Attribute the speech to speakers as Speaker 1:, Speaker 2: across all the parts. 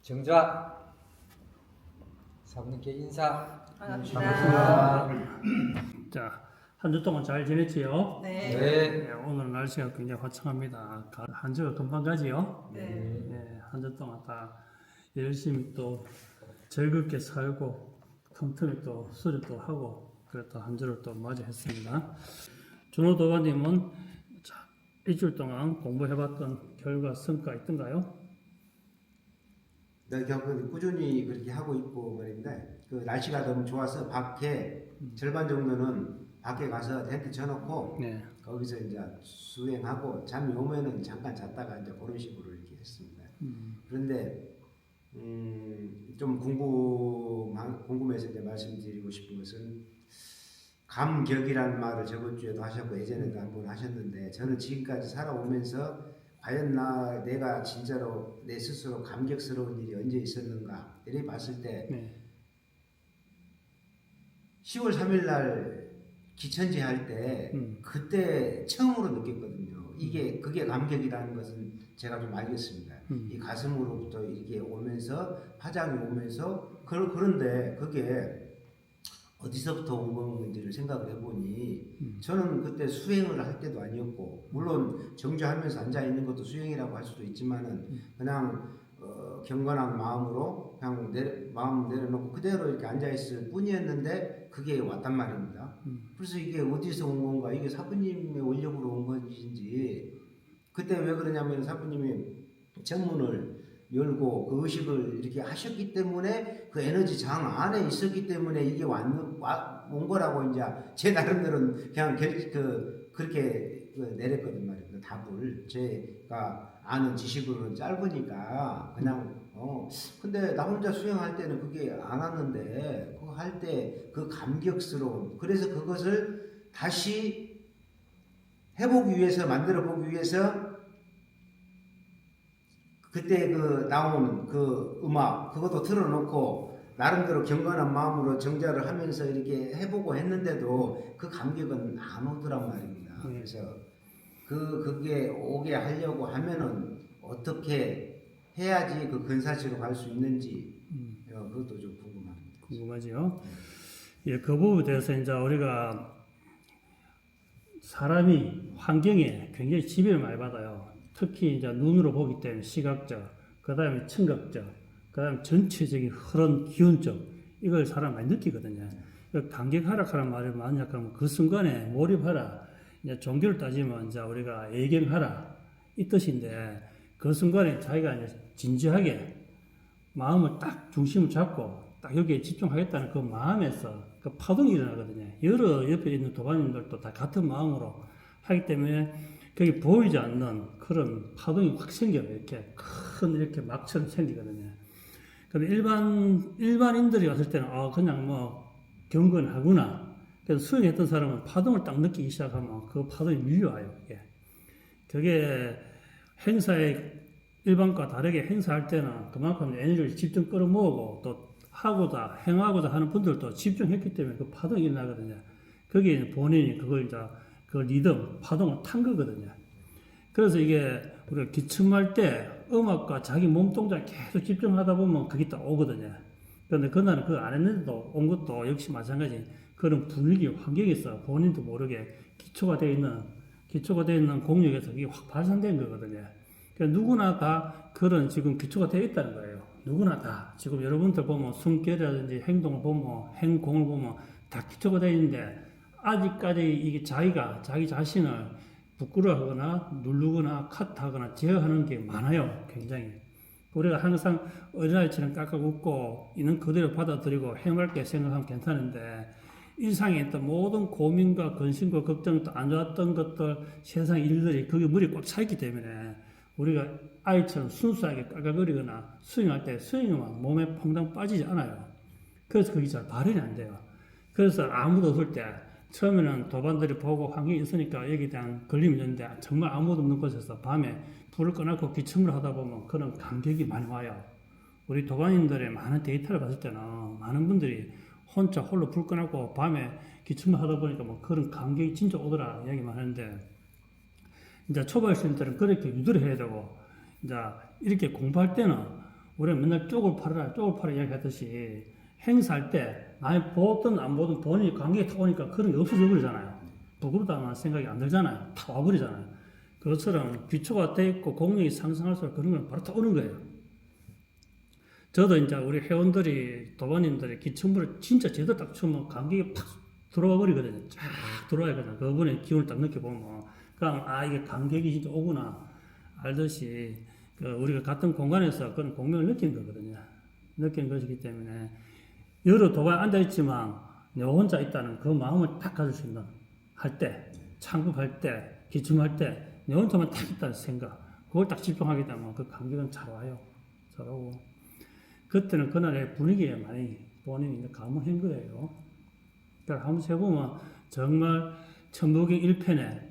Speaker 1: 정자 사부님께 인사.
Speaker 2: 반갑습니다.
Speaker 3: 자, 한 주 동안 잘 지냈지요?
Speaker 2: 네.
Speaker 1: 네.
Speaker 3: 오늘 날씨가 굉장히 화창합니다. 한 주가 금방 가지요?
Speaker 2: 네.
Speaker 3: 네, 한 주 동안 다 열심히 또 즐겁게 살고 틈틈이 또 수련도 하고 그랬다 한 주를 또 맞이했습니다. 준호 도반님은 일주일 동안 공부해봤던 결과 성과 있던가요?
Speaker 4: 네, 꾸준히 그렇게 하고 있고 말입니다. 그 날씨가 너무 좋아서 밖에 절반 정도는 밖에 가서 텐트 쳐놓고
Speaker 3: 네.
Speaker 4: 거기서 이제 수행하고 잠이 오면은 잠깐 잤다가 이제 그런 식으로 이렇게 했습니다. 그런데 좀 궁금해서 이제 말씀드리고 싶은 것은 감격이라는 말을 저번 주에도 하셨고 예전에도 한번 하셨는데 저는 지금까지 살아오면서 과연 내가 진짜로 내 스스로 감격스러운 일이 언제 있었는가 이렇게 봤을 때
Speaker 3: 네.
Speaker 4: 10월 3일 날 기천제 할 때 그때 처음으로 느꼈거든요. 그게 감격이라는 것은 제가 좀 알겠습니다. 이 가슴으로부터 이게 오면서 파장이 오면서 그런데 그게 어디서부터 온 건지를 생각을 해보니 저는 그때 수행을 할 때도 아니었고 물론 정주하면서 앉아있는 것도 수행이라고 할 수도 있지만은 그냥 경건한 마음으로 그냥 마음 내려놓고 그대로 이렇게 앉아있을 뿐이었는데 그게 왔단 말입니다. 그래서 이게 어디서 온 건가 이게 사부님의 원력으로 온 것인지 그때 왜 그러냐면 사부님이 정문을 열고 그 의식을 이렇게 하셨기 때문에 그 에너지 장 안에 있었기 때문에 이게 온 거라고 이제 제 나름대로는 그냥 그렇게 내렸거든 말이에요. 답을 제가 아는 지식으로는 짧으니까 그냥 근데 나 혼자 수행할 때는 그게 안 왔는데 그거 할 때 그 감격스러움 그래서 그것을 다시 해보기 위해서 만들어 보기 위해서 그때 그 나온 그 음악 그것도 틀어놓고 나름대로 경건한 마음으로 정자를 하면서 이렇게 해보고 했는데도 그 감격은 안 오더란 말입니다. 그래서 그게 오게 하려고 하면은 어떻게 해야지 그 근사시로 갈 수 있는지 그것도 좀 궁금합니다.
Speaker 3: 궁금하지요? 예, 그 부분에 대해서 이제 우리가 사람이 환경에 굉장히 지배를 많이 받아요. 특히 이제 눈으로 보기 때문에 시각적, 그 다음에 청각적, 그 다음에 전체적인 흐름, 기운적, 이걸 사람 많이 느끼거든요. 감격 하락하라는 말을 많이 하면 그 순간에 몰입하라. 이제 종교를 따지면 이제 우리가 예경하라. 이 뜻인데 그 순간에 자기가 이제 진지하게 마음을 딱 중심을 잡고 딱 여기에 집중하겠다는 그 마음에서 그 파동이 일어나거든요. 여러 옆에 있는 도반님들도 다 같은 마음으로 하기 때문에 거기 보이지 않는 그런 파동이 확 생겨요. 이렇게 큰 이렇게 막처럼 생기거든요. 그럼 일반인들이 왔을 때는 그냥 뭐 경건하구나. 그래서 수행했던 사람은 파동을 딱 느끼기 시작하면 그 파동이 밀려와요. 그게 행사에 일반과 다르게 행사할 때는 그만큼 에너지를 집중 끌어모으고 또 하고자 행하고자 하는 분들도 집중했기 때문에 그 파동이 일어나거든요. 거기에 본인이 그걸 이제 그 리듬, 파동을 탄 거거든요. 그래서 이게 우리가 기침할 때 음악과 자기 몸 동작에 계속 집중하다 보면 그게 딱 오거든요. 그런데 그날은 그거 안 했는데도 온 것도 역시 마찬가지 그런 분위기, 환경에서 본인도 모르게 기초가 되어 있는 공력에서 이게 확 발산된 거거든요. 그러니까 누구나 다 그런 지금 기초가 되어 있다는 거예요. 누구나 다. 지금 여러분들 보면 숨결이라든지 행동을 보면 행공을 보면 다 기초가 되어 있는데 아직까지 이게 자기 자신을 부끄러워하거나 누르거나 카트하거나 제어하는 게 많아요. 굉장히. 우리가 항상 어린아이처럼 깍깍 웃고 있는 그대로 받아들이고 해맑게 생각하면 괜찮은데 일상에 있던 모든 고민과 근심과 걱정 또 안 좋았던 것들 세상 일들이 그게 머리에 꽉 차있기 때문에 우리가 아이처럼 순수하게 깔깔거리거나 스윙할 때 스윙은 몸에 퐁당 빠지지 않아요. 그래서 그게 잘 발현이 안 돼요. 그래서 아무도 없을 때 처음에는 도반들이 보고 환경이 있으니까 여기에 대한 걸림이 있는데 정말 아무도 없는 곳에서 밤에 불을 꺼놓고 기침을 하다 보면 그런 감격이 많이 와요. 우리 도반인들의 많은 데이터를 봤을 때는 많은 분들이 혼자 홀로 불 꺼놓고 밤에 기침을 하다 보니까 뭐 그런 감격이 진짜 오더라 이야기만 하는데 이제 초보하시는 분들은 그렇게 유도를 해야 되고 이제 이렇게 공부할 때는 우리가 맨날 쪽을 팔아 이야기하듯이 행사할 때 아니 보든 안 보든 본인이 관객이 타 오니까 그런 게 없어져 버리잖아요. 부끄럽다는 생각이 안 들잖아요. 다 와버리잖아요. 그것처럼 기초가 돼 있고 공력이 상승할수록 그런 건 바로 타 오는 거예요. 저도 이제 우리 회원들이 도반님들이 기침물을 진짜 제대로 딱 추면 감격이 팍 들어와 버리거든요. 쫙 들어와야거든요. 그분의 기운을 딱 느껴보면 그럼 이게 감격이 진짜 오구나 알듯이 우리가 같은 공간에서 그런 공명을 느끼는 거거든요. 느끼는 것이기 때문에 여러 도반에 앉아있지만 내 혼자 있다는 그 마음을 딱 가질 수 있는 할 때, 창급할 때, 기침할 때 내 혼자만 딱 있다는 생각 그걸 딱 집중하게 되면 그 감격은 잘 와요. 잘 오고 그때는 그날의 분위기에 많이 본인이 감흥한 거예요. 그러니까 한번 해보면 정말 천부경 1편에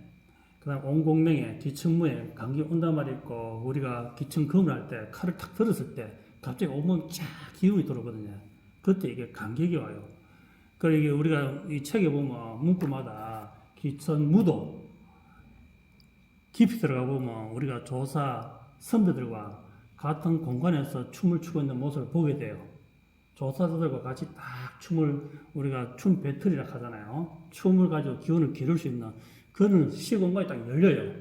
Speaker 3: 그다음 온공명에 기침무에 감격이 온단 말이 있고 우리가 기침금을 할 때 칼을 탁 들었을 때 갑자기 온몸 쫙 기운이 들어오거든요. 그때 이게 감격이 와요. 그리고 이게 우리가 이 책에 보면 문구마다 기천무도 깊이 들어가 보면 우리가 조사 선배들과 같은 공간에서 춤을 추고 있는 모습을 보게 돼요. 조사들과 같이 딱 춤을 우리가 춤 배틀이라 하잖아요. 춤을 가지고 기운을 기를 수 있는 그런 시공간이 딱 열려요.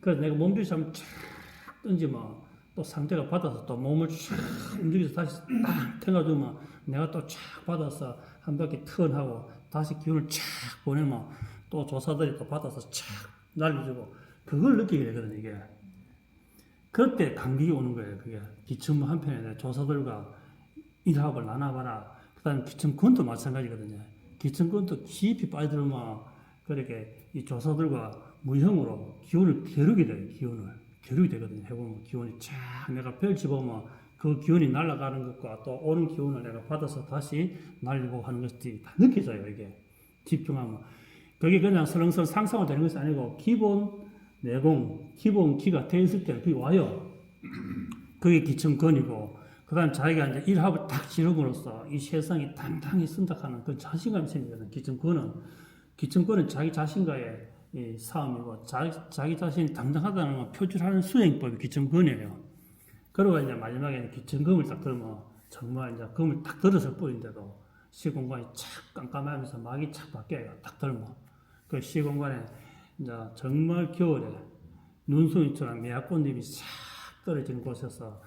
Speaker 3: 그래서 내가 몸짓이 한번 쫙 던지면 또 상대가 받아서 또 몸을 쫙 움직여서 다시 딱 태워주면 내가 또 쫙 받아서 한 바퀴 턴하고 다시 기운을 쫙 보내면 또 조사들이 또 받아서 쫙 날려주고 그걸 느끼게 되거든요, 이게. 그때 감격이 오는 거예요, 그게. 기침무 한편에 조사들과 일합을 나눠봐라. 그 다음에 기침권도 마찬가지거든요. 기침권도 깊이 빠져들면 그렇게 이 조사들과 무형으로 기운을 겨루게 돼요, 기운을. 겨루게 되거든요, 해보면 기운이 쫙 내가 펼쳐보면 그 기운이 날아가는 것과 또 오는 기운을 내가 받아서 다시 날리고 하는 것들이 다 느껴져요, 이게. 집중하면. 그게 그냥 설렁설렁 상상화 되는 것이 아니고 기본 내공, 기본 기가 돼 있을 때는 그게 와요. 그게 기침권이고, 그 다음 자기가 이제 일합을 딱 지름으로써 이 세상이 당당히 쓴다 하는 그 자신감이 생기거든, 기침권은 자기 자신과의 이 싸움이고, 자기 자신이 당당하다는 걸 표출하는 수행법이 기침권이에요. 그러고 이제 마지막에 기침금을 딱 들으면 정말 이제 금을 딱 들었을 뿐인데도 시공간이 착 깜깜하면서 막이 착 바뀌어요. 딱 들면. 그 시공간에 이제 정말 겨울에 눈송이처럼 매화꽃잎이 싹 떨어지는 곳에서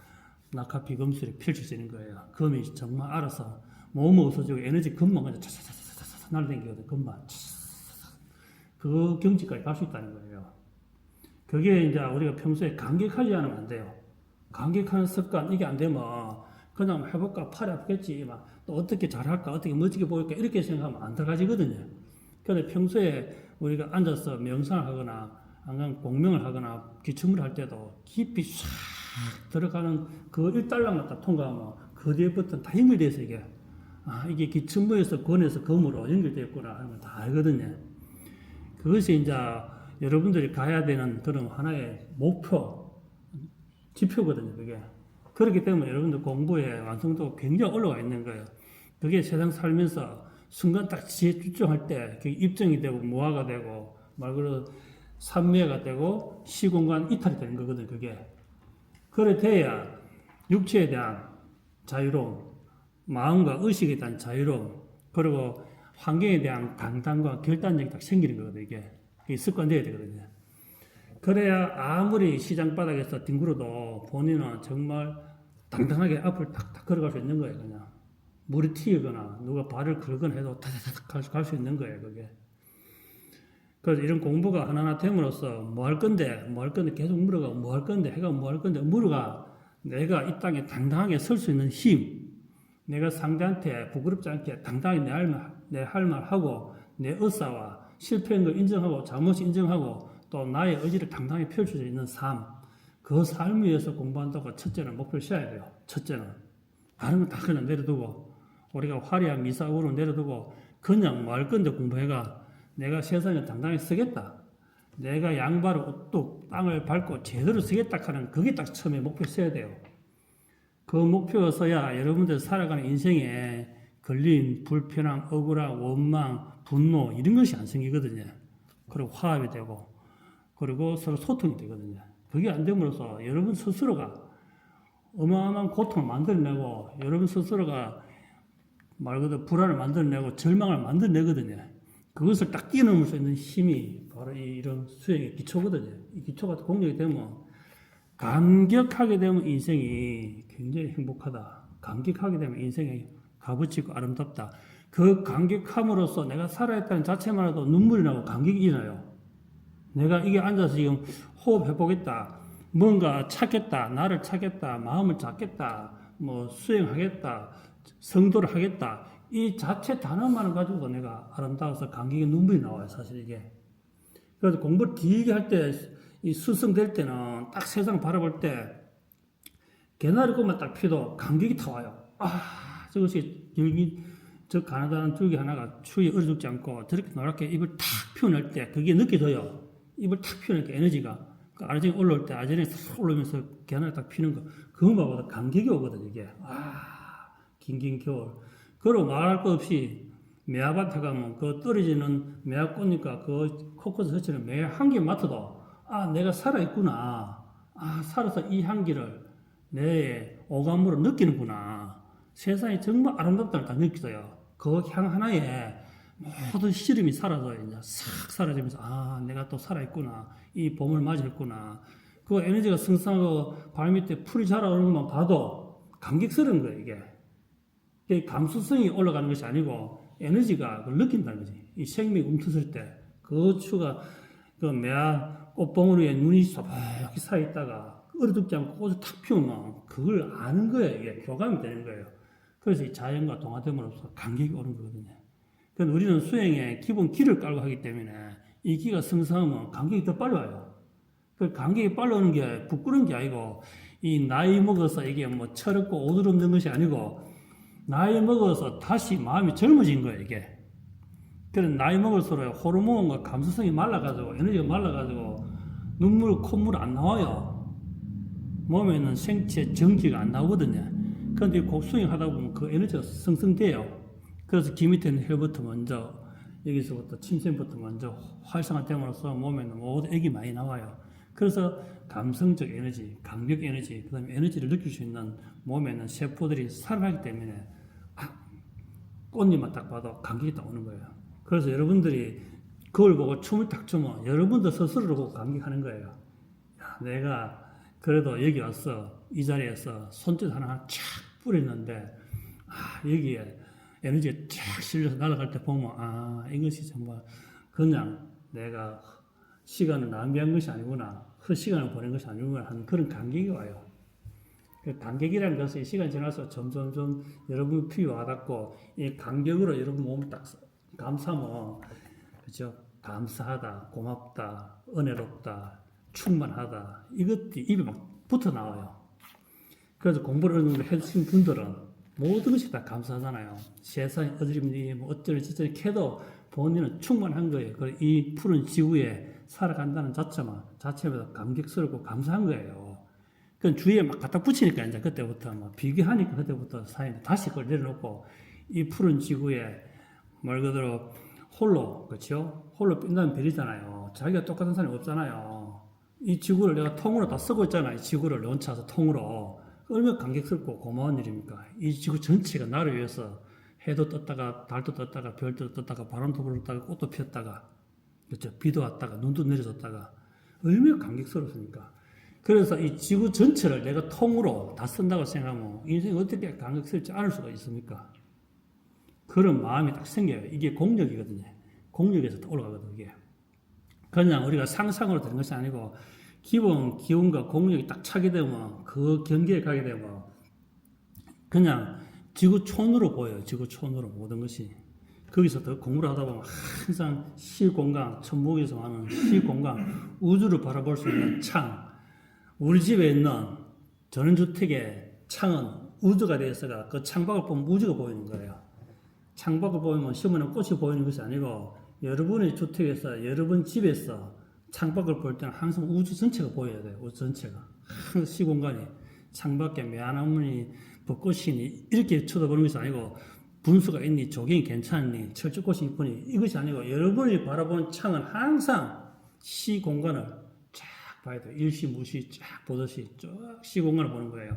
Speaker 3: 낙하피 금술이 펼쳐지는 거예요. 금이 정말 알아서 몸을 없어지고 에너지 금만 그냥 차차차차차차 날아다니거든. 금만 그 경지까지 갈 수 있다는 거예요. 그게 이제 우리가 평소에 감격하지 않으면 안 돼요. 감격하는 습관 이게 안 되면 그냥 해볼까 팔이 아프겠지 막 또 어떻게 잘할까 어떻게 멋지게 보일까 이렇게 생각하면 안 들어가지거든요. 그런데 평소에 우리가 앉아서 명상을 하거나 안간 공명을 하거나 기침을 할 때도 깊이 싹 들어가는 그 1달러만 딱 통과하면 그 뒤에부터는 다 연결되어 있어요. 이게 이게 기침무에서 권에서 검으로 연결되어 있구나 하는 걸 다 알거든요. 그것이 이제 여러분들이 가야 되는 그런 하나의 목표 지표거든요. 그게 그렇기 때문에 여러분들 공부의 완성도가 굉장히 올라가 있는 거예요. 그게 세상 살면서 순간 딱 지혜 집중할 때 그게 입증이 되고 무화가 되고 말 그대로 삼매가 되고 시공간 이탈이 되는 거거든요. 그게 그래 돼야 육체에 대한 자유로움, 마음과 의식에 대한 자유로움, 그리고 환경에 대한 강단과 결단력이 딱 생기는 거거든요. 이게 습관돼야 되거든요. 그래야 아무리 시장 바닥에서 뒹굴어도 본인은 정말 당당하게 앞을 탁탁 걸어갈 수 있는 거예요. 그냥 물이 튀거나 누가 발을 걸거나 해도 타타닥 갈 수 있는 거예요. 그게. 그래서 이런 공부가 하나하나 됨으로써 뭐 할 건데 계속 물어가 뭐 할 건데 해가 뭐 할 건데 물어가 내가 이 땅에 당당하게 설 수 있는 힘, 내가 상대한테 부끄럽지 않게 당당하게 내 할 말 하고 내 의사와 실패한 걸 인정하고 잘못을 인정하고 또 나의 의지를 당당히 펼칠 수 있는 삶, 그 삶을 위해서 공부한다고 첫째는 목표를 세워야 돼요. 첫째는 다른 건 다 그냥 내려두고 우리가 화려한 미사고로 내려두고 그냥 뭐 할 건데 공부해가 내가 세상에 당당히 쓰겠다. 내가 양발을 우뚝 땅을 밟고 제대로 쓰겠다 하는 그게 딱 처음에 목표 세워야 돼요. 그 목표였어야 여러분들 살아가는 인생에 걸린 불편함, 억울함, 원망, 분노 이런 것이 안 생기거든요. 그리고 화합이 되고 그리고 서로 소통이 되거든요. 그게 안 됨으로써 여러분 스스로가 어마어마한 고통을 만들어내고 여러분 스스로가 말 그대로 불안을 만들어내고 절망을 만들어내거든요. 그것을 딱 뛰어넘을 수 있는 힘이 바로 이런 수행의 기초거든요. 이 기초가 공력이 되면 감격하게 되면 인생이 굉장히 행복하다. 감격하게 되면 인생이 값어치고 아름답다. 그 감격함으로써 내가 살아있다는 자체만 해도 눈물이 나고 감격이 일어나요. 내가 이게 앉아서 지금 호흡해보겠다. 뭔가 찾겠다. 나를 찾겠다. 마음을 잡겠다. 뭐 수행하겠다. 성도를 하겠다. 이 자체 단어만을 가지고 내가 아름다워서 감격의 눈물이 나와요. 사실 이게. 그래서 공부를 길게 할 때, 이 수성될 때는 딱 세상 바라볼 때 개나리 꽃만 딱 피도 감격이 타와요. 저것이 저 가나다란 줄기 하나가 추위에 얼어 죽지 않고 저렇게 노랗게 잎을 탁 피워낼 때 그게 느껴져요. 잎을 탁 피워내니까 에너지가. 그 아래쪽에 올라올 때 아재랑이 싹 올라오면서 개나리 딱 피는 거. 그것마다 감격이 오거든, 이게. 긴긴 겨울. 그러고 말할 것 없이 매화밭에 가면 그 떨어지는 매화꽃니까 그 코코스 스치는 매화 향기 맡아도 내가 살아있구나. 살아서 이 향기를 내 오감으로 느끼는구나. 세상이 정말 아름답다는 걸 다 느껴져요. 그 향 하나에 모든 시름이 사라져 이제 싹 사라지면서 내가 또 살아있구나. 이 봄을 맞이했구나. 그 에너지가 승승하고 발 밑에 풀이 자라오는 것만 봐도 감격스러운 거예요, 이게. 감수성이 올라가는 것이 아니고 에너지가 그걸 느낀다는 거지. 이 생명이 움트을 때 그 추가 그 매화 꽃봉오리에 눈이 소박히 사 있다가 얼어 죽지 않고 꽃을 탁 피우면 그걸 아는 거예요. 이게 교감이 되는 거예요. 그래서 이 자연과 동화됨으로써 감격이 오는 거거든요. 그래서 우리는 수행에 기본 기를 깔고 하기 때문에 이 기가 성장하면 감격이 더 빨리 와요. 그 감격이 빨리 오는 게 부끄러운 게 아니고 이 나이 먹어서 이게 뭐 철없고 오들 없는 것이 아니고 나이 먹어서 다시 마음이 젊어진 거예요, 이게. 그래서 나이 먹을수록 호르몬과 감수성이 말라가지고, 에너지가 말라가지고, 눈물, 콧물 안 나와요. 몸에는 생체 전기가 안 나오거든요. 그런데 곡수행 하다 보면 그 에너지가 생성돼요. 그래서 귀 밑에 있는 혈부터 먼저, 여기서부터 침샘부터 먼저 활성화됨으로써 몸에는 모든 액이 많이 나와요. 그래서 감성적 에너지, 강력 에너지, 그 다음에 에너지를 느낄 수 있는 몸에 있는 세포들이 살아나기 때문에 꽃잎만 딱 봐도 감격이 딱 오는 거예요. 그래서 여러분들이 그걸 보고 춤을 딱 추면 여러분들 스스로를 보고 감격하는 거예요. 내가 그래도 여기 와서 이 자리에서 손짓 하나 촥 뿌렸는데 여기에 에너지가 쫙 실려서 날아갈 때 보면 이것이 정말 그냥 내가 시간을 낭비한 것이 아니구나, 시간을 보낸 것이 아니구나 하는 그런 감격이 와요. 그 감격이라는 것은 시간이 지나서 점점점 여러분 피에 와닿고 이 감격으로 여러분 몸을 딱 감싸면, 그죠? 감사하다, 고맙다, 은혜롭다, 충만하다, 이것들이 입에 막 붙어 나와요. 그래서 공부를 어느 정도 해주신 분들은 모든 것이 다 감사하잖아요. 세상에 어지럽니 뭐 어쩌니 저쩌니 캐도 본인은 충만한 거예요. 그리고 이 푸른 지구에 살아간다는 자체마다 감격스럽고 감사한 거예요. 그 주위에 막 갖다 붙이니까 이제 그때부터 막 비교하니까 그때부터 사람이 다시 그걸 내려놓고 이 푸른 지구에 말 그대로 홀로, 그렇죠? 홀로 빈다는 별이잖아요. 자기가 똑같은 사람이 없잖아요. 이 지구를 내가 통으로 다 쓰고 있잖아요. 이 지구를 얹혀서 통으로. 얼마나 감격스럽고 고마운 일입니까? 이 지구 전체가 나를 위해서 해도 떴다가 달도 떴다가 별도 떴다가 바람도 불었다가 꽃도 피었다가, 그렇죠? 비도 왔다가 눈도 내려졌다가 얼마나 감격스럽습니까? 그래서 이 지구 전체를 내가 통으로 다 쓴다고 생각하면 인생이 어떻게 감격스럽지 않을 수가 있습니까? 그런 마음이 딱 생겨요. 이게 공력이거든요. 공력에서 올라가거든요, 이게. 그냥 우리가 상상으로 되는 것이 아니고 기본 기운과 공력이 딱 차게 되면 그 경계에 가게 되면 그냥 지구촌으로 보여요. 지구촌으로 모든 것이. 거기서 더 공부를 하다 보면 항상 시공간, 천국에서 하는 시공간, 우주를 바라볼 수 있는 창. 우리 집에 있는 전원주택의 창은 우주가 되어서가 그 창밖을 보면 우주가 보이는 거예요. 창밖을 보면 시원한 꽃이 보이는 것이 아니고 여러분의 주택에서 여러분 집에서 창밖을 볼 때는 항상 우주 전체가 보여야 돼요. 우주 전체가. 항상 시공간이 창밖에 매화나무니 벚꽃이니 이렇게 쳐다보는 것이 아니고 분수가 있니, 조경이 괜찮니, 철쭉꽃이 이쁘니 이것이 아니고 여러분이 바라보는 창은 항상 시공간을 쫙 봐야 돼요. 일시 무시 쫙 보듯이 쫙 시공간을 보는 거예요.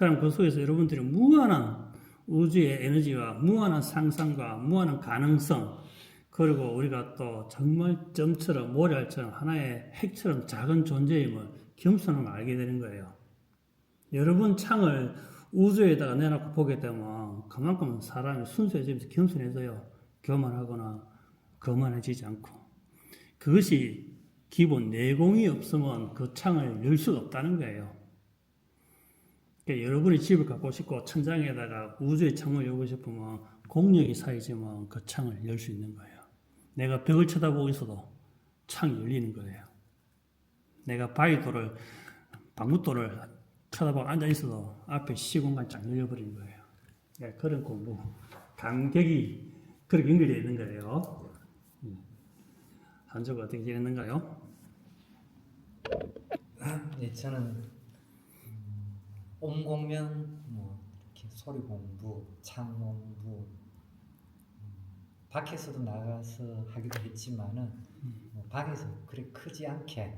Speaker 3: 그럼 그 속에서 여러분들이 무한한 우주의 에너지와 무한한 상상과 무한한 가능성, 그리고 우리가 또 정말 점처럼 모래알처럼 하나의 핵처럼 작은 존재임을 겸손함을 알게 되는 거예요. 여러분 창을 우주에다가 내놓고 보게 되면 그만큼 사람이 순수해지면서 겸손해져요. 교만하거나 거만해지지 않고. 그것이 기본 내공이 없으면 그 창을 열 수가 없다는 거예요. 그러니까 여러분이 집을 갖고 싶고 천장에다가 우주의 창을 열고 싶으면 공력이 쌓이지만 그 창을 열 수 있는 거예요. 내가 벽을 쳐다보고 있어도 창이 열리는 거예요. 내가 바위돌을, 방울돌을 쳐다보고 앉아 있어도 앞에 시공간 쫙 열려버리는 거예요. 그러니까 그런 공부, 감격이 그렇게 연결되어 있는 거예요. 한 주가 어떻게 지냈는가요?
Speaker 2: 네, 저는 온공면 뭐 이렇게 소리 공부, 창 공부, 밖에서도 나가서 하기도 했지만은 뭐 방에서 그렇게 크지 않게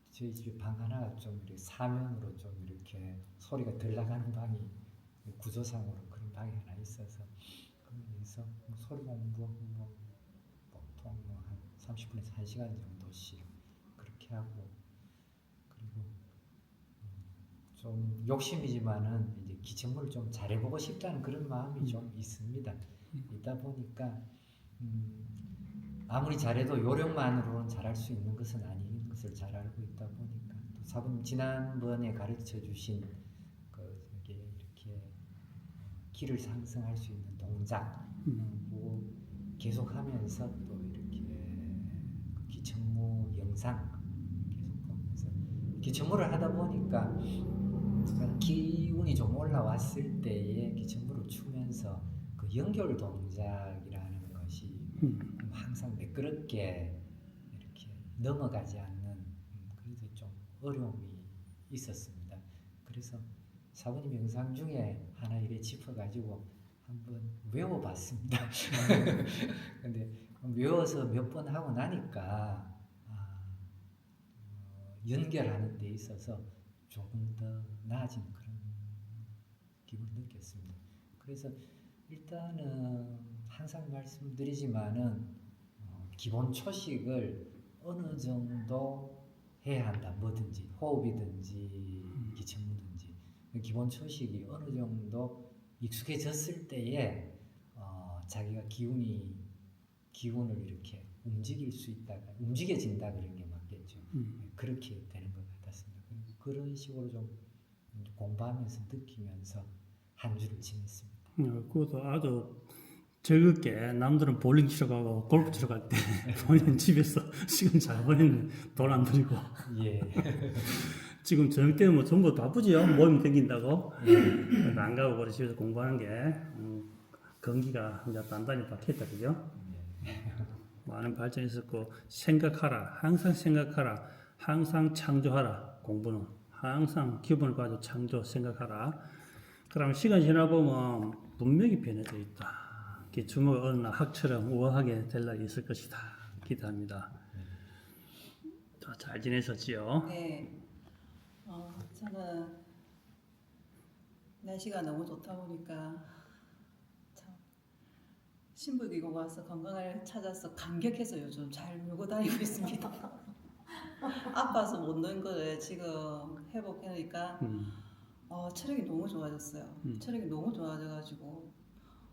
Speaker 2: 저희 집에 방 하나가 좀 이렇게 사면으로 좀 이렇게 소리가 덜 나가는 방이 구조상으로 그런 방이 하나 있어서 거기서 뭐 소리 공부 뭐 보통 뭐 한 30분에서 1시간 정도씩 그렇게 하고, 그리고 좀 욕심이지만은 이제 기침을 좀 잘해보고 싶다는 그런 마음이 좀 있습니다. 있다 보니까 아무리 잘해도 요령만으로는 잘할 수 있는 것은 아닌 것을 잘 알고 있다 보니까, 또 사부님 지난번에 가르쳐 주신 그 이렇게 기를 상승할 수 있는 동작 뭐 계속하면서 또 이렇게 기천무 영상 계속 보면서 기천무를 하다 보니까 기운이 좀 올라왔을 때에 기천무를 추면서 그 연결 동작이라는 것이 항상 매끄럽게 이렇게 넘어가지 않는 그래서 좀 어려움이 있었습니다. 그래서 사부님 영상 중에 하나 이래 짚어가지고 한번 외워봤습니다. 근데 외워서 몇 번 하고 나니까 연결하는 데 있어서 조금 더 나아진 그런 기분을 느꼈습니다. 그래서 일단은 항상 말씀드리지만은 기본 초식을 어느 정도 해야 한다. 뭐든지 호흡이든지 기침이든지 기본 초식이 어느 정도 익숙해졌을 때에 자기가 기운을 이렇게 움직일 수 있다가 움직여진다 그런 게 맞겠죠. 그렇게 되는 것 같았습니다. 그런 식으로 좀 공부하면서 느끼면서 한 주를 지냈습니다.
Speaker 3: 그것도 아주 즐겁게 남들은 볼링 치러 가고 골프 치러 갈 때 본인 집에서 시간 잘 보내는 돈 안 들이고
Speaker 2: 예.
Speaker 3: 지금 저녁 때는 뭐 전부 바쁘지요. 모임 생긴다고 안 가고 우리 집에서 공부하는 게 건기가 이제 단단히 박혔다 그죠? 많은 발전이 있었고 생각하라, 항상 생각하라, 항상 창조하라. 공부는 항상 기본을 가지고 창조 생각하라. 그러면 시간 지나 보면 분명히 변해져 있다. 주먹 어느 날 학처럼 우아하게 될 날이 있을 것이다. 기대합니다. 잘 지내셨지요?
Speaker 1: 네. 저는 날씨가 너무 좋다 보니까 참 신부기고 와서 건강을 찾아서 감격해서 요즘 잘 물고 다니고 있습니다. 아파서 못 넣은 거를 지금 회복해니까 체력이 너무 좋아졌어요. 체력이 너무 좋아져가지고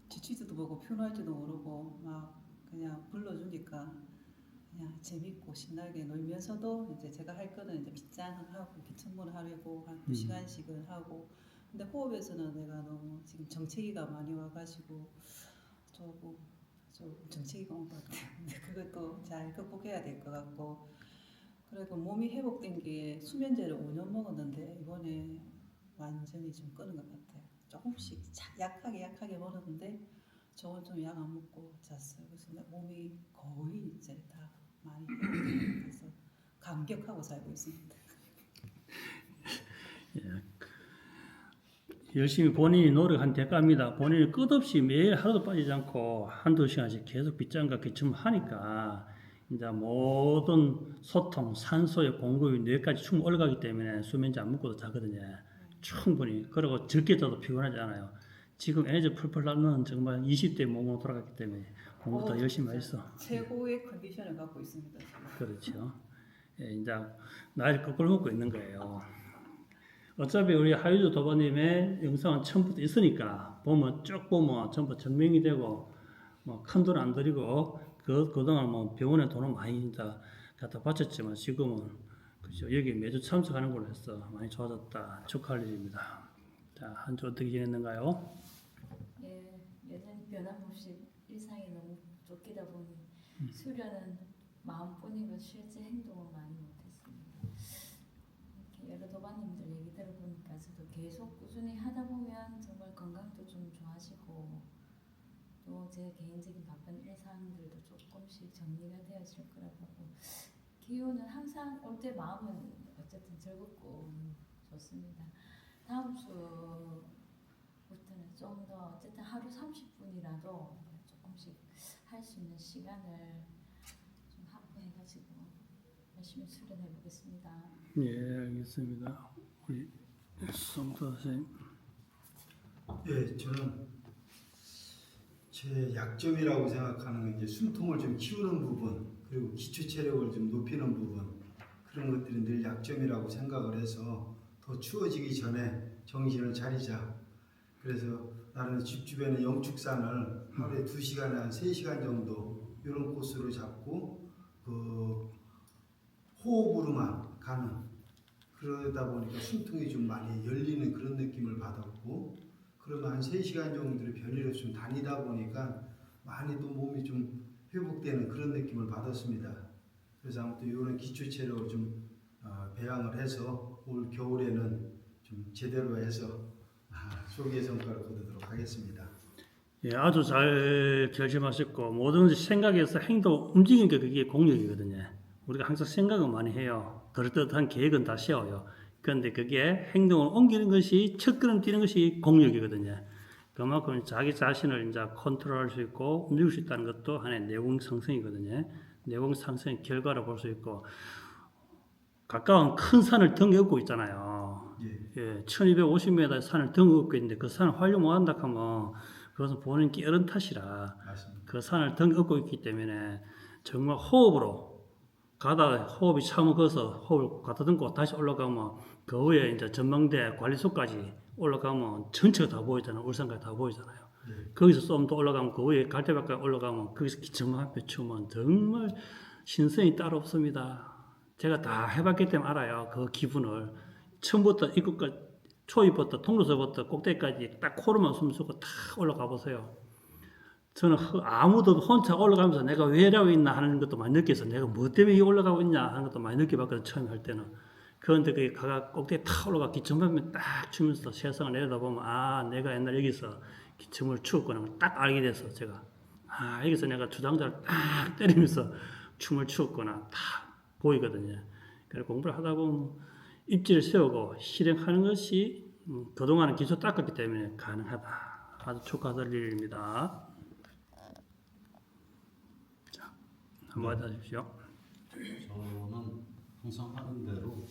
Speaker 1: 지치지도 보고 피곤할지도 모르고 막 그냥 불러주니까 그냥 재밌고 신나게 놀면서도 이제 제가 할 거는 이제 빗장을 하고 기침문을 하려고 한 2시간씩을 하고, 근데 호흡에서는 내가 너무 지금 정체기가 많이 와가지고 조금 정체기가 온 것 같아요. 근데 그것도 잘 극복해야 될 것 같고, 그리고 몸이 회복된 게 수면제를 5년 먹었는데 이번에 완전히 좀 끊은 것 같아요. 조금씩 약하게 먹었는데 저는 좀 약 안 먹고 잤어요. 그래서 몸이 거의 이제 다 많이 회복돼서 감격하고 살고 있습니다.
Speaker 3: 예. 열심히 본인이 노력한 대가입니다. 본인이 끝없이 매일 하루도 빠지지 않고 한두 시간씩 계속 빗장과 기침하니까 이제 모든 소통, 산소의 공급이 뇌까지 충분히 올라가기 때문에 수면제 안 먹고도 자거든요. 충분히. 그리고 적게 자도 피곤하지 않아요. 지금 에너지 풀풀 나는 정말 20대 몸으로 돌아갔기 때문에 공부 더 열심히 했어.
Speaker 1: 최고의 컨디션을 갖고 있습니다. 지금.
Speaker 3: 그렇죠. 예, 이제 나이를 거꾸로 먹고 있는 거예요. 어차피 우리 하유주 도반님의 영상은 처음부터 있으니까 보면 쭉 보면 전부 증명이 되고 뭐 큰 돈 안 들이고 그동안 뭐 병원에 돈을 많이 이제 갖다 바쳤지만 지금은 그죠 여기 매주 참석하는 걸로 했어 많이 좋아졌다 축하할 일입니다. 자, 한 주 어떻게 지냈는가요?
Speaker 5: 예, 여전히 변함없이 일상이 너무 쫓기다 보니 수련은 마음뿐이고 실제 행동은 많이 못했습니다. 이렇게 여러 도반님들 얘기 들어보니까 저도 계속 꾸준히 하다 보면 정말 건강도 좀 좋아지고 또 제 개인적인 바쁜 일상들도 조금씩 정리가 되어질 거라고 하고 기호는 항상 올 때 마음은 어쨌든 즐겁고 좋습니다. 다음 주부터는 좀 더 어쨌든 하루 30분이라도 조금씩 할 수 있는 시간을 좀 확보해가지고 열심히 수련해 보겠습니다.
Speaker 3: 예, 알겠습니다. 우리 성도 선생님.
Speaker 6: 예, 저는 제 약점이라고 생각하는 건 이제 숨통을 좀 키우는 부분, 그리고 기초 체력을 좀 높이는 부분, 그런 것들이 늘 약점이라고 생각을 해서 더 추워지기 전에 정신을 차리자. 그래서 나는 집 주변에 영축산을 하루에 2시간에 한 3시간 정도 이런 코스로 잡고 그 호흡으로만 가는, 그러다 보니까 숨통이 좀 많이 열리는 그런 느낌을 받았고, 그러면 한 3시간 정도를 별일 없이 좀 다니다 보니까 많이 또 몸이 좀 회복되는 그런 느낌을 받았습니다. 그래서 아무튼 이런 기초 체력을 좀 배양을 해서 올 겨울에는 좀 제대로 해서 소기의 성과를 거두도록 하겠습니다.
Speaker 3: 예, 아주 잘 결심하셨고 뭐든지 생각에서 행동 움직이는 게 그게 공력이거든요. 우리가 항상 생각은 많이 해요. 그럴듯한 계획은 다 세워요. 그런데 그게 행동을 옮기는 것이 첫 걸음 뛰는 것이 공력이거든요. 그만큼 자기 자신을 이제 컨트롤할 수 있고 움직일 수 있다는 것도 하나의 내공 상승이거든요. 내공 상승의 결과로 볼 수 있고 가까운 큰 산을 등에 업고 있잖아요. 예, 1250m 산을 등에 업고 있는데 그 산을 활용 못한다 하면 그것은 본인 깨어른 탓이라
Speaker 6: 맞습니다.
Speaker 3: 그 산을 등에 업고 있기 때문에 정말 호흡으로 가다 호흡이 참으어서 호흡을 가다듬고 다시 올라가면 그 위에 이제 전망대 관리소까지 올라가면 전체가 다 보이잖아요. 울산까지 다 보이잖아요. 거기서 좀 더 올라가면 그 위에 갈대밭까지 올라가면 거기서 기차만 펼치면 정말 신선이 따로 없습니다. 제가 다 해봤기 때문에 알아요. 그 기분을 처음부터 입구까지 초입부터 통로서부터 꼭대기까지 딱 코로만 숨 쉬고 탁 올라가 보세요. 저는 아무도 혼자 올라가면서 내가 왜 이러고 있나 하는 것도 많이 느껴서 내가 뭐 때문에 올라가고 있냐 하는 것도 많이 느껴봤거든 처음에 할 때는. 그런데 그 가가 꼭대기 탁 올라가 기침하면 딱 추면서 세상을 내려다보면 아 내가 옛날 여기서 기침을 추었구나 딱 알게 됐어 제가. 아 여기서 내가 주장자를 딱 때리면서 춤을 추었구나 딱 보이거든요. 그래서 공부를 하다 보면 입지를 세우고 실행하는 것이 그동안은 기초 닦았기 때문에 가능하다. 아주 축하드릴 일입니다. 한마디 하십시오.
Speaker 7: 저는 항상 하는 대로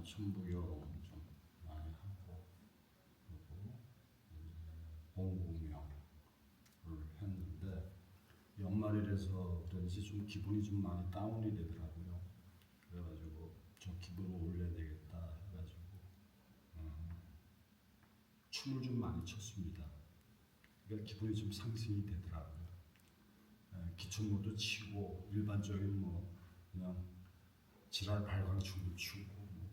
Speaker 7: 천부경 좀 많이 하고 그리고 공공명을 했는데 연말이라서 그런지 좀 기분이 좀 많이 다운이 되더라고요. 그래가지고 좀 기분을 올려야 되겠다 해가지고 춤을 좀 많이 췄습니다. 그러니까 기분이 좀 상승이 되더라고요. 기초무도 치고 일반적인 뭐 그냥 지랄 발광 춤도 추고 뭐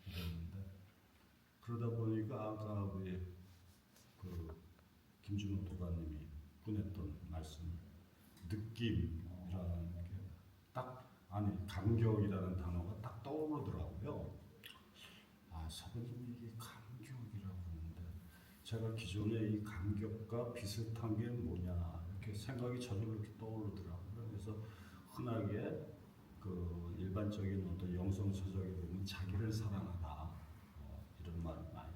Speaker 7: 이랬는데 그러다 보니까 아까 우리 그 김준호 도사님이 꺼냈던 말씀 느낌이라는 게 딱 아니 감격이라는 단어가 딱 떠오르더라고요. 아 사부님 이게 감격이라고 그러는데 제가 기존에 이 감격과 비슷한 게 뭐냐 이렇게 생각이 저절로 이렇게 떠오르더라고요. 그래서 흔하게 그 일반적인 어떤 영성서적에 보면 자기를 사랑하라 이런 말이 많이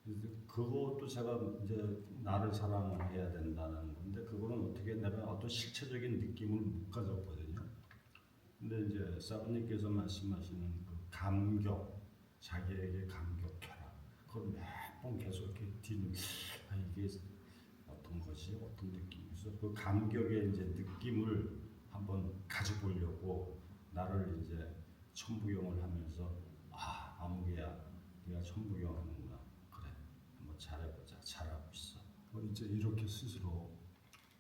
Speaker 7: 있는데 그것도 제가 이제 나를 사랑을 해야 된다는 건데 그거는 어떻게 내가 어떤 실체적인 느낌을 못 가졌거든요. 근데 이제 사부님께서 말씀하시는 그 감격 자기에게 감격해라. 그걸 매번 계속 이렇게 뒤는 이게 어떤 것이 어떤 느낌이서 그 감격의 이제 느낌을 한번 가져보려고 나를 이제 천부경을 하면서 아무개야 네가 천부경 하는구나. 그래 한번 잘해보자. 잘하고 있어. 이제 이렇게 스스로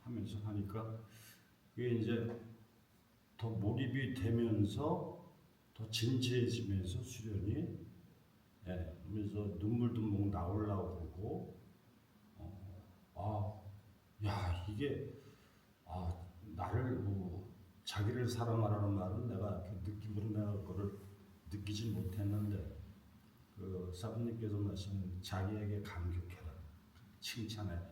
Speaker 7: 하면서 하니까 그게 이제 더 몰입이 되면서 더 진지해지면서 수련이 그래서 눈물도 목 나오려고 그러고 야 이게 나를 뭐 자기를 사랑하라는 말은 내가 그 느낌으로 내가 그거를 느끼지 못했는데 그 사부님께서 말씀은 자기에게 감격해라, 칭찬해라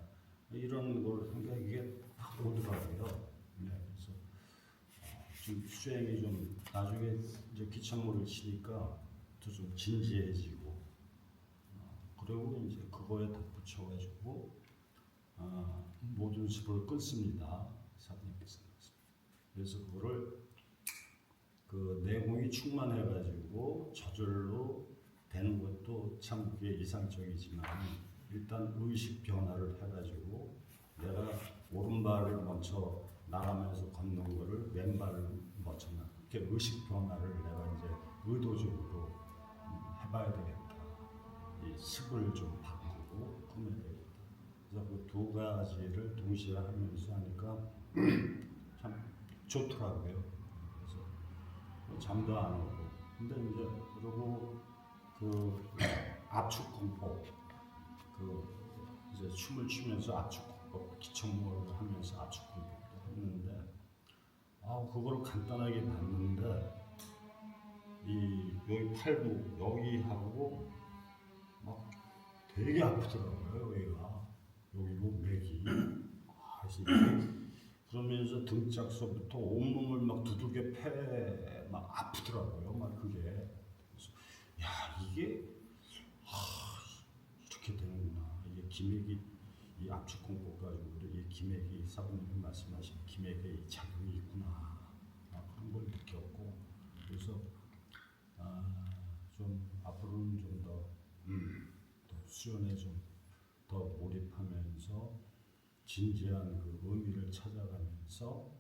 Speaker 7: 이런 걸 하니까 이게 확 오더라고요. 그래서 좀 수행이 좀 나중에 이제 기창모를 치니까 또 좀 진지해지고 그리고 이제 그거에 덧붙여가지고 모든 숲을 끊습니다. 사부님께서. 그래서 그거를 그 내공이 충만해가지고 저절로 되는 것도 참 그게 이상적이지만 일단 의식 변화를 해가지고 내가 오른발을 먼저 나가면서 걷는 거를 왼발을 먼저 이렇게 의식 변화를 내가 이제 의도적으로 해봐야 되겠다. 이 습을 좀 바꾸고 하면 되겠다. 그래서 그 두 가지를 동시에 하면서 하니까 참 좋더라고요. 그래서 잠도 안 오고. 근데 이제 그러고 그 압축 공법 이제 춤을 추면서 압축 공법 기청모를 하면서 압축 공법도 했는데 그걸 간단하게 봤는데 여기 팔목 여기하고 막 되게 아프더라고요. 여기로 맥이 그러면서 등짝서부터 온몸을 막 두들겨 패 막 아프더라고요. 막 그게 그래서 이게 이렇게 되는구나. 이게 기맥이 이 압축 공법 가지고 이 기맥이 사부님이 말씀하신 기맥의 작용이 있구나. 그런 걸 느꼈고 그래서 좀 앞으로는 좀 더 수련에 좀 더 몰입하면서 진지한 그 의미를 찾아가면서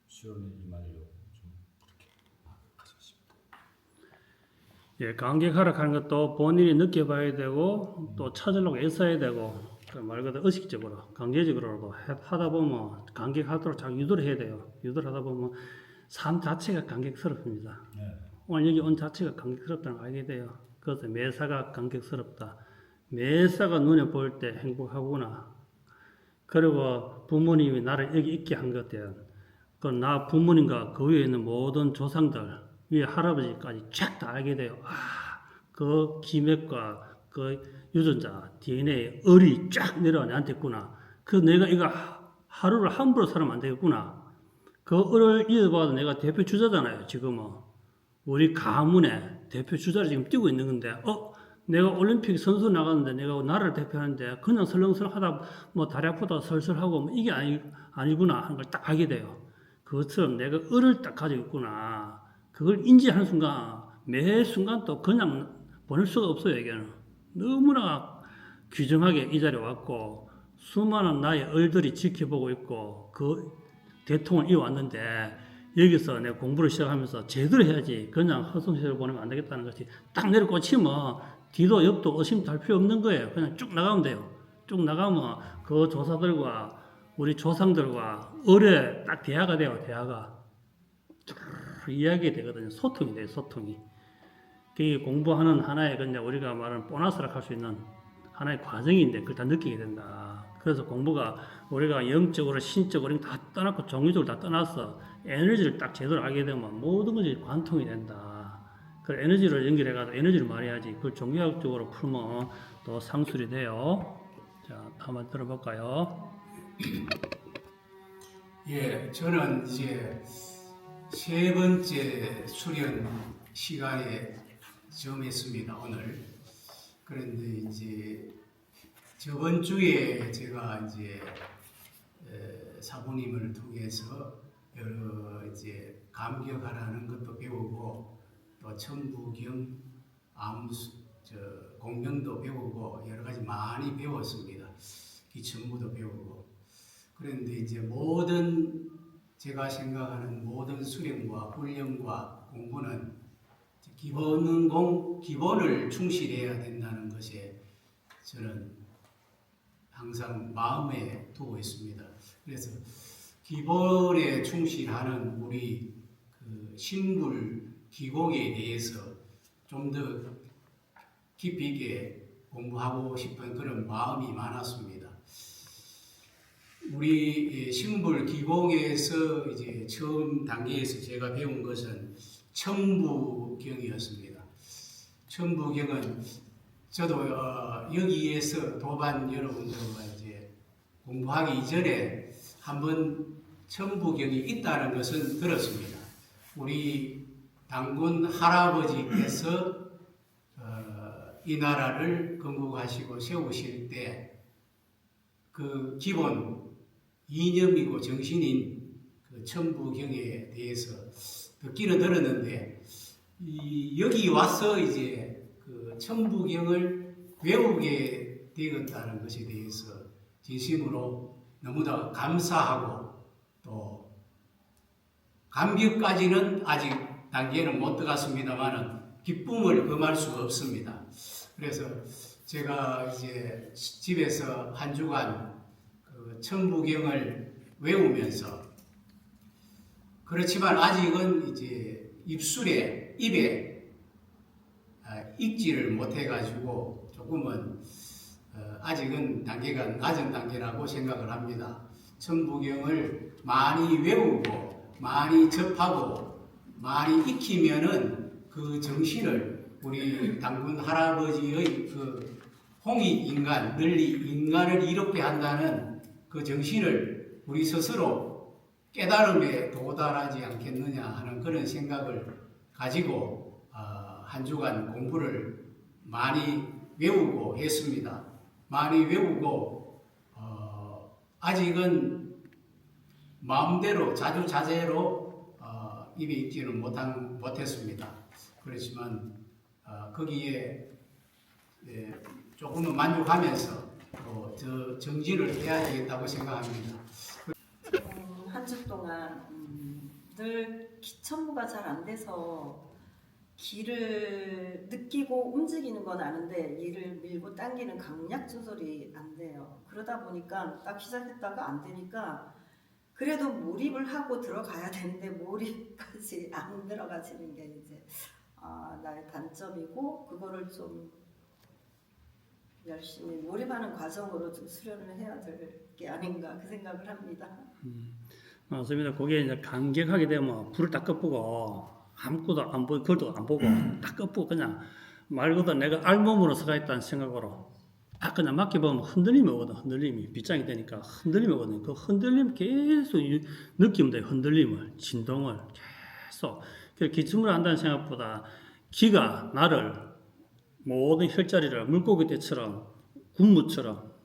Speaker 7: 수련에 임하려고 좀 그렇게 가졌습니다.
Speaker 3: 예, 감격하라 하는 것도 본인이 느껴봐야 되고 또 찾으려고 애써야 되고 말 그대로 의식적으로 강제적으로도 하다 보면 감격하도록 자꾸 유도를 해야 돼요. 유도를 하다 보면 삶 자체가 감격스럽습니다. 오늘 여기 온 자체가 감격스럽다는 걸 알게 돼요. 그래서 매사가 감격스럽다. 매사가 눈에 보일 때 행복하구나. 그리고 부모님이 나를 여기 있게 한 것 같아요. 나 부모님과 그 위에 있는 모든 조상들, 위에 할아버지까지 쫙 다 알게 돼요. 그 기맥과 그 유전자, DNA, 을이 쫙 내려와 나한테 있구나. 내가 이거 하루를 함부로 살면 안 되겠구나. 그 을을 이어봐도 내가 대표 주자잖아요, 지금은. 우리 가문의 대표 주자를 지금 뛰고 있는 건데, 내가 올림픽 선수 나갔는데 내가 나라를 대표하는데 그냥 설렁설렁 하다 다리 아프다 설설하고 이게 아니구나 하는 걸 딱 알게 돼요. 그것처럼 내가 을을 딱 가지고 있구나. 그걸 인지하는 순간 매 순간 또 그냥 보낼 수가 없어요. 이게는 너무나 규정하게 이 자리에 왔고 수많은 나의 을들이 지켜보고 있고 그 대통을 이어왔는데 여기서 내가 공부를 시작하면서 제대로 해야지 그냥 허송세를 보내면 안 되겠다는 것이 딱 내려꽂히면 뒤도 옆도 의심할 필요 없는 거예요. 그냥 쭉 나가면 돼요. 쭉 나가면 그 조사들과 우리 조상들과 을에 딱 대화가 돼요. 대화가 이야기 되거든요. 소통이 돼요. 소통이. 그게 공부하는 하나의 그냥 우리가 말하는 보너스라고 할 수 있는 하나의 과정인데 그걸 다 느끼게 된다. 그래서 공부가 우리가 영적으로 신적으로 다 떠났고 종류적으로 다 떠나서 에너지를 딱 제대로 알게 되면 모든 것이 관통이 된다. 그 에너지를 연결해가지고 에너지를 말해야지. 그걸 종교학적으로 풀면 또 상술이 돼요. 자, 한번 들어볼까요?
Speaker 8: 예, 저는 이제 세 번째 수련 시간에 처음 했습니다, 오늘. 그런데 이제 저번 주에 제가 이제 사부님을 통해서 여러 이제 감격하라는 것도 배우고 또 천부경 공명도 배우고 여러 가지 많이 배웠습니다. 기천부도 배우고. 그런데 이제 제가 생각하는 모든 수련과 훈련과 공부는 기본을 충실해야 된다는 것에 저는 항상 마음에 두고 있습니다. 그래서 기본에 충실하는 우리 그 신불 기공에 대해서 좀 더 깊이 있게 공부하고 싶은 그런 마음이 많았습니다. 우리 신불 기공에서 이제 처음 단계에서 제가 배운 것은 천부경이었습니다. 천부경은 저도 여기에서 도반 여러분들과 이제 공부하기 이전에 한번 천부경이 있다는 것은 들었습니다. 우리 당군 할아버지께서 이 나라를 건국하시고 세우실 때 그 기본 이념이고 정신인 그 천부경에 대해서 듣기는 들었는데 여기 와서 이제 그 천부경을 외우게 되었다는 것에 대해서 진심으로 너무나 감사하고 또 감격까지는 아직 단계는 못 들어갔습니다만은 기쁨을 금할 수가 없습니다. 그래서 제가 이제 집에서 한 주간 그 천부경을 외우면서 그렇지만 아직은 이제 입에 읽지를 못해가지고 조금은 아직은 단계가 낮은 단계라고 생각을 합니다. 천부경을 많이 외우고 많이 접하고 많이 익히면은 그 정신을 우리 당군 할아버지의 그 홍익인간, 널리 인간을 이롭게 한다는 그 정신을 우리 스스로 깨달음에 도달하지 않겠느냐 하는 그런 생각을 가지고 한 주간 공부를 많이 외우고 했습니다. 많이 외우고 아직은 마음대로 자주자재로 입에 있지는 못했습니다. 그렇지만 거기에 조금은 만족하면서 더 정진을 해야 되겠다고 생각합니다.
Speaker 9: 한 주 동안 늘 기천부가 잘 안 돼서 기를 느끼고 움직이는 건 아는데 이를 밀고 당기는 강약 조절이 안 돼요. 그러다 보니까 딱 시작했다가 안 되니까 그래도 몰입을 하고 들어가야 되는데 몰입까지 안 들어가지는 게 이제 나의 단점이고 그거를 좀 열심히 몰입하는 과정으로 좀 수련을 해야 될 게 아닌가 그 생각을 합니다.
Speaker 3: 맞습니다. 거기에 이제 감격하게 되면 불을 딱 꺼보고 아무것도 안 보고 글도 안 보고 딱 꺼보고 그냥 말 그대로 내가 알몸으로 살아있다는 생각으로 딱 그냥 맡겨보면 흔들림이 오거든. 흔들림이 빗장이 되니까 흔들림이 오거든. 그 흔들림 계속 느끼면 돼요. 흔들림을 진동을 계속 기침을 한다는 생각보다 기가 나를 모든 혈자리를 물고기 떼처럼 군무처럼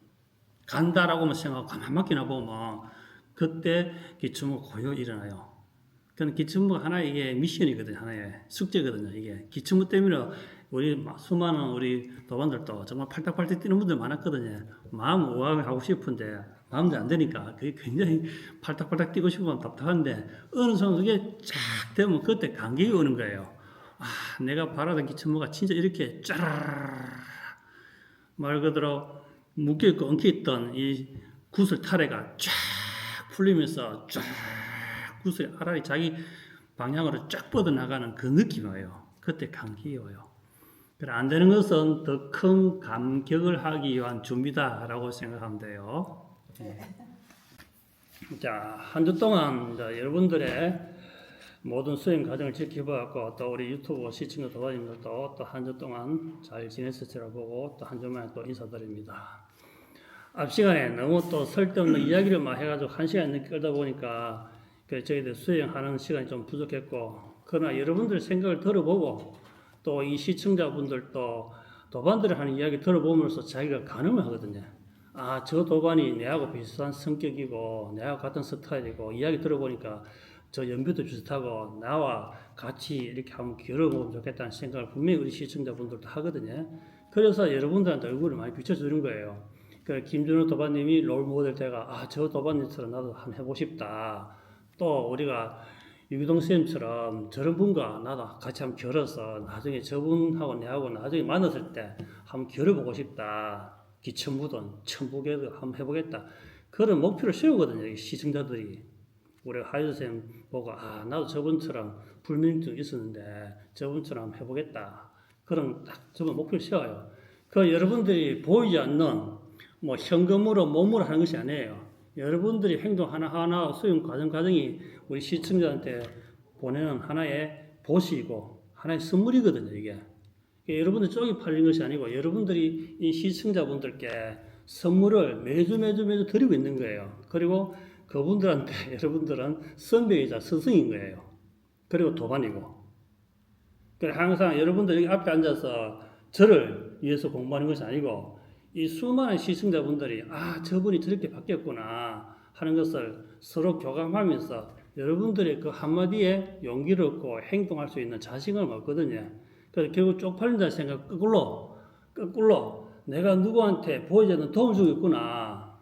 Speaker 3: 간다라고만 생각하고 가만 맡기나 보면 그때 기침은 고요 일어나요. 그건 기침은 하나의 이게 미션이거든요. 하나의 숙제거든요. 이게 기침문 때문에 우리 수많은 우리 도반들도 정말 팔딱팔딱 뛰는 분들 많았거든요. 마음 우아하고 싶은데 마음대로 안 되니까 그게 굉장히 팔딱팔딱 뛰고 싶으면 답답한데 어느 순간 그게 쫙 되면 그때 감격이 오는 거예요. 내가 바라던 기침문가 진짜 이렇게 쫙 말 그대로 묶여있고 엉켜있던 이 구슬 타래가 쫙 풀리면서 쫙 구슬이 알알이 자기 방향으로 쫙 뻗어나가는 그 느낌이에요. 그때 감격이 와요. 그래, 안 되는 것은 더 큰 감격을 하기 위한 준비다라고 생각하면 돼요. 자, 한 주 동안 여러분들의 모든 수행 과정을 지켜보았고 또 우리 유튜브 시청자 도반님들도 또 한 주 동안 잘 지냈을지라 보고 또 한 주만에 또 인사드립니다. 앞 시간에 너무 또 쓸데없는 이야기를 막 해가지고 한 시간 넘게 끌다 보니까 저희들 수행하는 시간이 좀 부족했고 그러나 여러분들 생각을 들어보고 또 이 시청자분들도 도반들이 하는 이야기 들어보면서 자기가 가늠을 하거든요. 저 도반이 내하고 비슷한 성격이고 내하고 같은 스타일이고 이야기 들어보니까 저 연배도 비슷하고 나와 같이 이렇게 한번 겨뤄보면 좋겠다는 생각을 분명히 우리 시청자분들도 하거든요. 그래서 여러분들한테 얼굴을 많이 비춰주는 거예요. 그 김준호 도반님이 롤 모델 때가 저 도반님처럼 나도 한번 해보고 싶다. 또 우리가 유기동 선생님처럼 저런 분과 나도 같이 한번 겨뤄서 나중에 저분하고 내하고 나중에 만났을 때 한번 겨뤄보고 싶다. 기천무돈, 천부계도 한번 해보겠다. 그런 목표를 세우거든요. 이 시청자들이. 우리 하유 선생님 보고 나도 저분처럼 불면증 있었는데 저분처럼 한번 해보겠다. 그런 딱 저분 목표를 세워요. 그 여러분들이 보이지 않는 뭐 현금으로 몸으로 하는 것이 아니에요. 여러분들이 행동 하나하나 수용 과정이 우리 시청자한테 보내는 하나의 보시고 하나의 선물이거든요. 이게 여러분들 쪽이 팔린 것이 아니고 여러분들이 이 시청자분들께 선물을 매주 드리고 있는 거예요. 그리고 그분들한테 여러분들은 선배이자 스승인 거예요. 그리고 도반이고. 그래서 항상 여러분들 여기 앞에 앉아서 저를 위해서 공부하는 것이 아니고 이 수많은 시청자분들이 저분이 저렇게 바뀌었구나 하는 것을 서로 교감하면서 여러분들의 그 한마디에 용기를 얻고 행동할 수 있는 자신감을 얻거든요. 그래서 결국 쪽팔린다는 생각 거꾸로 내가 누구한테 보이지 않는 도움을 주고 있구나.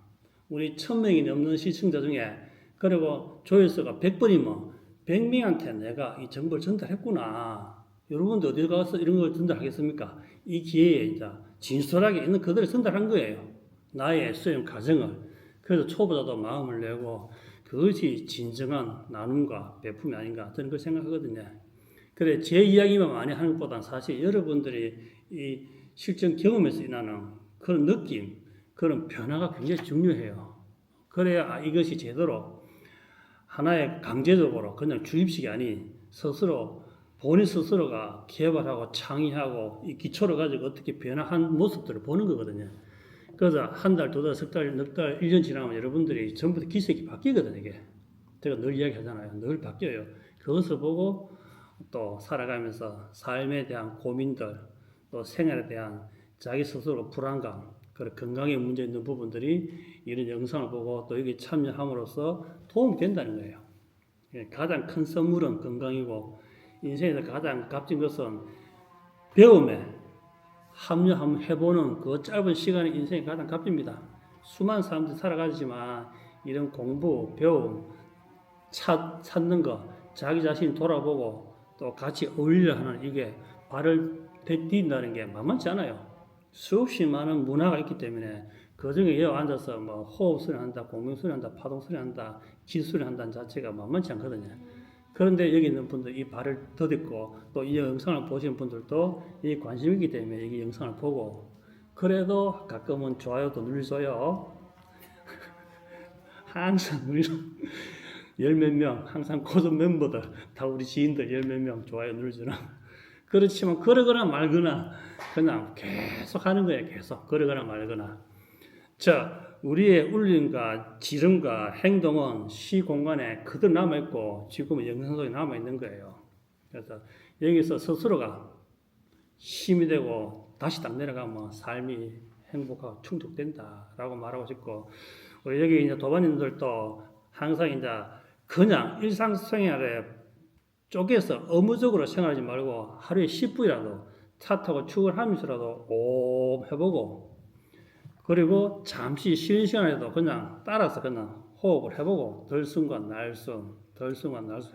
Speaker 3: 우리 1000명이 넘는 시청자 중에 그리고 조회수가 100번이면 100명한테 내가 이 정보를 전달했구나. 여러분들 어디 가서 이런 걸 전달하겠습니까? 이 기회에 이제 진솔하게 있는 그들을 전달한 거예요. 나의 수행 과정을. 그래서 초보자도 마음을 내고 그것이 진정한 나눔과 배품이 아닌가 저는 그렇게 생각하거든요. 그래 제 이야기만 많이 하는 것보다는 사실 여러분들이 이 실전 경험에서 일어나는 그런 느낌, 그런 변화가 굉장히 중요해요. 그래야 이것이 제대로 하나의 강제적으로 그냥 주입식이 아닌 스스로 본인 스스로가 개발하고 창의하고 이 기초를 가지고 어떻게 변화한 모습들을 보는 거거든요. 그래서 한 달, 두 달, 석 달, 넉 달, 1년 지나면 여러분들이 전부 다 기색이 바뀌거든요. 이게 제가 늘 이야기하잖아요. 늘 바뀌어요. 그것을 보고 또 살아가면서 삶에 대한 고민들, 또 생활에 대한 자기 스스로 불안감, 그리고 건강에 문제 있는 부분들이 이런 영상을 보고 또 여기 참여함으로써 도움이 된다는 거예요. 가장 큰 선물은 건강이고 인생에서 가장 값진 것은 배움에 합류 한번 해보는 그 짧은 시간이 인생의 가장 값집니다. 수많은 사람들이 살아가지만 이런 공부, 배움, 찾는 거, 자기 자신이 돌아보고 또 같이 어울리려 하는 이게 발을 디딘다는 게 만만치 않아요. 수없이 많은 문화가 있기 때문에 그 중에 여기 앉아서 뭐 호흡 소리 한다, 공명 소리 한다, 파동 소리 한다, 기술이 한다는 자체가 만만치 않거든요. 그런데 여기 있는 분들 이 발을 더듬고 또 이 영상을 보시는 분들도 이 관심이 있기 때문에 이 영상을 보고 그래도 가끔은 좋아요도 눌러줘요. 항상 우리 10몇 명 항상 고정 멤버들 다 우리 지인들 10몇 명 좋아요 눌러주는 그렇지만 그러거나 말거나 그냥 계속 하는 거예요. 계속 그러거나 말거나. 자, 우리의 울림과 지름과 행동은 시 공간에 그대로 남아있고 지금은 영상 속에 남아있는 거예요. 그래서 여기서 스스로가 힘이 되고 다시 딱 내려가면 삶이 행복하고 충족된다라고 말하고 싶고 우리 여기 이제 도반님들도 항상 이제 그냥 일상생활에 쪼개서 의무적으로 생활하지 말고 하루에 10분이라도 차 타고 출근하면서라도 옴 해보고 그리고 잠시 쉬는 시간에도 그냥 따라서 그냥 호흡을 해보고 덜숨과 날숨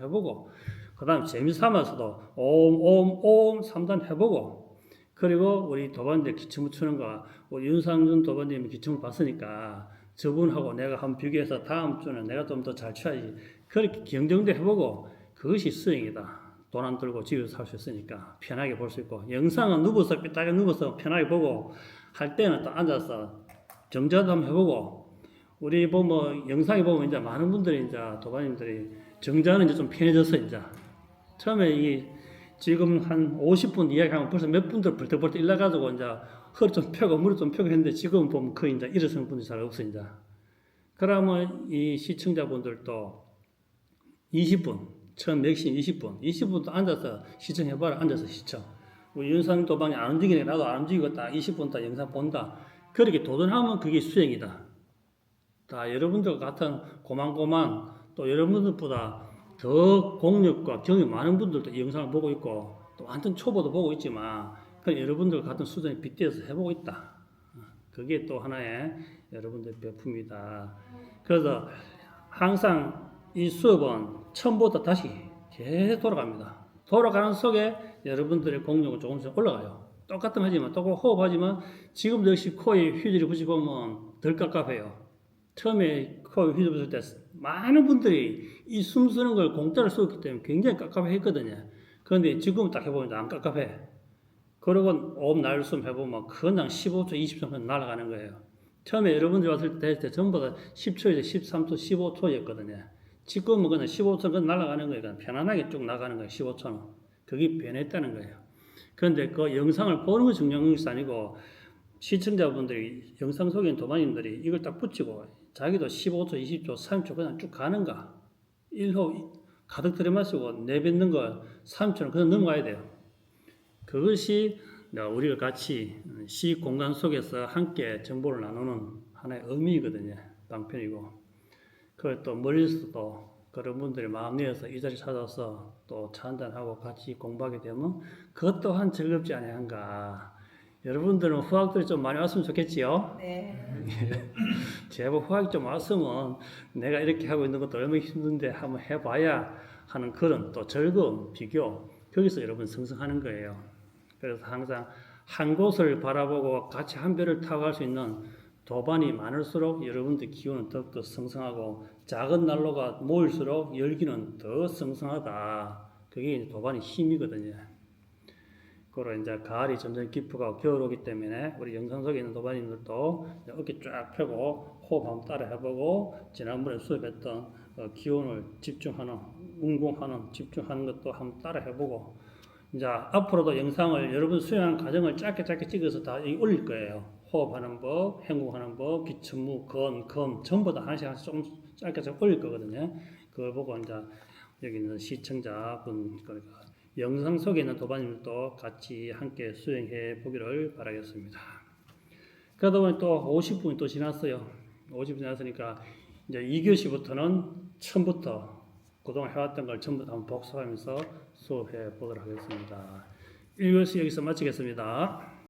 Speaker 3: 해보고 그 다음 재미삼아서도 옴 3단 해보고 그리고 우리 도반들 기침을 추는 거 우리 윤상준 도반님이 기침을 봤으니까 저분하고 내가 한번 비교해서 다음 주는 내가 좀 더 잘 취하지 그렇게 경쟁도 해보고 그것이 수행이다. 돈 안 들고 집에서 살 수 있으니까 편하게 볼 수 있고 영상은 누워서 삐딱하게 누워서 편하게 보고 할 때는 또 앉아서 정자도 한번 해보고 우리 보면 영상에 보면 이제 많은 분들이 이제 도반님들이 정자는 이제 좀 편해졌어 이제 처음에 이 지금 한 50분 이야기하면 벌써 몇 분들 벌떡벌떡 일나가지고 이제 허리 좀 펴고 무릎 좀 펴고 했는데 지금 보면 거의 이제 일어서는 분들이 잘 없어 이제 그러면 이 시청자분들도 20분 처음 맥심 20분도 앉아서 시청해봐라. 앉아서 시청. 우리 윤상 도반이 안 움직이네. 나도 안 움직이고 딱 20분 딱 영상 본다. 그렇게 도전하면 그게 수행이다. 다 여러분들 같은 고만고만 또 여러분들보다 더 공력과 경이 많은 분들도 이 영상을 보고 있고 또 완전 초보도 보고 있지만 그 여러분들 같은 수준에 빗대어서 해보고 있다. 그게 또 하나의 여러분들 배품이다. 그래서 항상 이 수업은 처음부터 다시 계속 돌아갑니다. 돌아가는 속에 여러분들의 공력은 조금씩 올라가요. 똑같은 하지만 똑같고 호흡하지만 지금도 역시 코에 휘두리 붙이보면 덜 깝깝해요. 처음에 코에 휘두리 붙일 때 많은 분들이 이 숨 쉬는 걸 공짜로 쓰었기 때문에 굉장히 깝깝해 했거든요. 그런데 지금 딱 해보면 안 깝깝해. 그러고 호흡 날숨 해보면 그냥 15초, 20초 날아가는 거예요. 처음에 여러분들이 왔을 때 했을 때 전부 다 10초에서 13초, 15초였거든요. 지금은 그냥 15초는 날아가는 거예요. 그냥 편안하게 쭉 나가는 거예요. 15초는. 그게 변했다는 거예요. 그런데 그 영상을 보는 게 중요한 것이 아니고 시청자분들이 영상 속에 있는 도마님들이 이걸 딱 붙이고 자기도 15초, 20초, 30초 그냥 쭉 가는가. 1호 가득 들이마시고 내뱉는 거 3초는 그냥 넘어가야 돼요. 그것이 우리가 같이 시 공간 속에서 함께 정보를 나누는 하나의 의미이거든요. 방편이고. 그걸 또 멀리서도 그런 분들이 마음 내어서 이 자리 찾아서 또 차 한잔하고 같이 공부하게 되면 그것 또한 즐겁지 아니한가. 여러분들은 후학들이 좀 많이 왔으면 좋겠지요?
Speaker 9: 네.
Speaker 3: 제발 후학이 좀 왔으면 내가 이렇게 하고 있는 것도 얼마나 힘든데 한번 해봐야 하는 그런 또 즐거움, 비교, 거기서 여러분 성장하는 거예요. 그래서 항상 한 곳을 바라보고 같이 한 배를 타고 갈 수 있는 도반이 많을수록 여러분들 기운은 더욱더 성성하고 작은 난로가 모일수록 열기는 더 성성하다. 그게 도반의 힘이거든요. 그리고 이제 가을이 점점 깊어가고 겨울 오기 때문에 우리 영상 속에 있는 도반님들도 어깨 쫙 펴고 호흡 한번 따라 해보고 지난번에 수업했던 기운을 집중하는, 운공하는, 집중하는 것도 한번 따라 해보고 이제 앞으로도 영상을 여러분 수행하는 과정을 짧게 찍어서 다 올릴 거예요. 호흡하는 법, 행동하는 법, 기천무, 검 전부 다 하나씩 조금 짧게 올릴 거거든요. 그걸 보고 이제 여기 있는 시청자분 그러니까 영상 속에 있는 도반님들도 같이 함께 수행해 보기를 바라겠습니다. 그러다 보니 또 50분이 또 지났어요. 50분 지났으니까 이제 2교시부터는 처음부터 그동안 해왔던 걸 전부 다 한번 복습하면서 수업해 보도록 하겠습니다. 1교시 여기서 마치겠습니다.